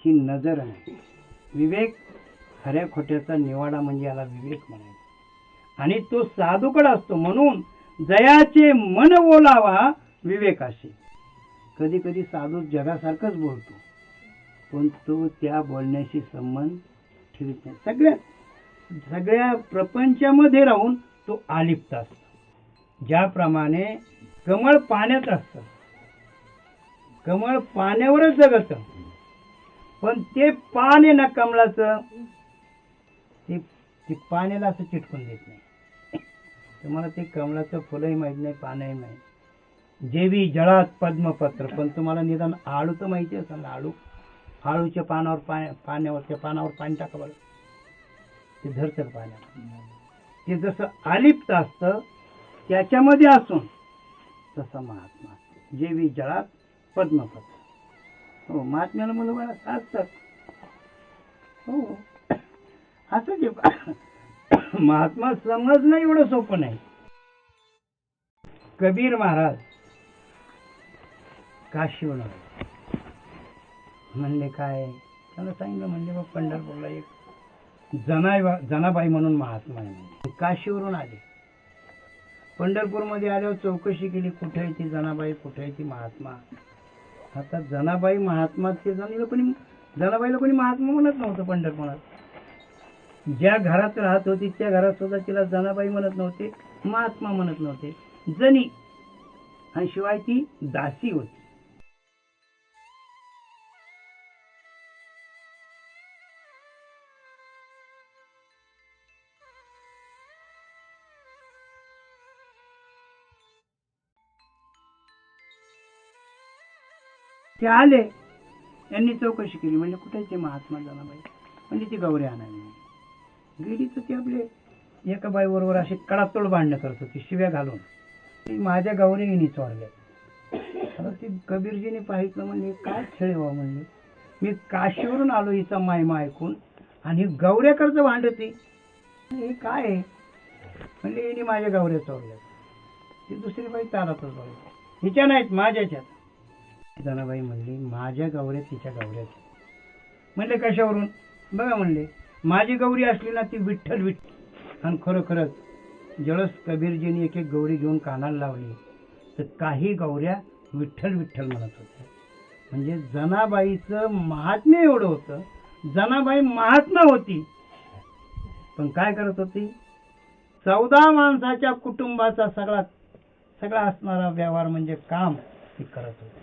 ही नजर नाही. विवेक खऱ्या खोट्याचा निवाडा म्हणजे याला विवेक म्हणायचा. आणि तो साधूकडे असतो. म्हणून जयाचे मन बोलावा विवेकाशी. कधी कधी साधू जगासारखंच बोलतो, पण तो त्या बोलण्याशी संबंध ठेवत नाही. सगळ्या प्रपंचामध्ये राहून तो आलिप्त असतो. ज्याप्रमाणे कमळ पाण्यात असतं, कमळ पाण्यावरच जगत, पण ते पान आहे ना कमळाचं, ते पाण्याला असं चिटकून देत नाही. तुम्हाला ते कमळाचं फुलंही माहित नाही, पानही माहित. जेवी जळात पद्मपत्र, पण तुम्हाला निदान आळू तर माहिती असेल ना. आळूच्या पानावर पाणी टाका बरं, ते धरतं पाण्याला. ते जसं आलिप्त असतं त्याच्यामध्ये असून, तसा महात्मा जेवी जळात पद्मपत्र. हो, महात्म्याला मुलं बाळा असतात. हो, असं जे महात्मा समजणं एवढं सोपं नाही. कबीर महाराज काशीहून आले. म्हणले काय? त्याला सांगितलं, म्हणले बा पंढरपूरला एक जनाबाई म्हणून महात्मा आहे. काशीवरून आले. पंढरपूरमध्ये आल्यावर चौकशी केली, कुठे आहे ती जनाबाई, कुठे आहे ती महात्मा. आता जनाबाई महात्मा, ते जनाबाईला कोणी महात्मा म्हणत नव्हतं पंढरपुरात. ज्या घरात राहत होती त्या घरात सुद्धा तिला जनाबाई म्हणत नव्हते, महात्मा म्हणत नव्हते, जनी. आणि शिवाय ती दासी होती. ते आले, यांनी चौकशी केली. म्हणजे कुठे ते महात्मा जनाबाई? म्हणजे ती गौरी आणायला गेली. तर ती आपले एका बाई बरोबर अशी कडातोड भांडणं करत होती, शिव्या घालून. ती माझ्या गौरीने चोरल्या. आता ती कबीरजीने पाहिलं, म्हणजे काय खेळ व्हा, म्हणले मी काशीवरून आलो हिचा मायमा ऐकून, आणि गौऱ्या कर्ज भांडती, हे काय आहे? म्हणजे हिने माझ्या गौऱ्या चोरल्या. ती दुसरी बाई तारातच बघायची, हिच्या नाहीत माझ्याच्यात. जनाबाई म्हणली, माझ्या गौऱ्या तिच्या गौऱ्यात. म्हणले कशावरून? बघा म्हणले, माझी गौरी असली ना ती विठ्ठल विठ्ठल. आणि खरोखरच ज्यावेळेस कबीरजीने एक एक गौरी घेऊन कानाला लावली, तर काही गौऱ्या विठ्ठल विठ्ठल म्हणत होत्या. म्हणजे जनाबाईचं महात्म्य एवढं होतं. जनाबाई महात्मा होती, पण काय करत होती? 14 माणसाच्या कुटुंबाचा सगळा असणारा व्यवहार म्हणजे काम ती करत होती.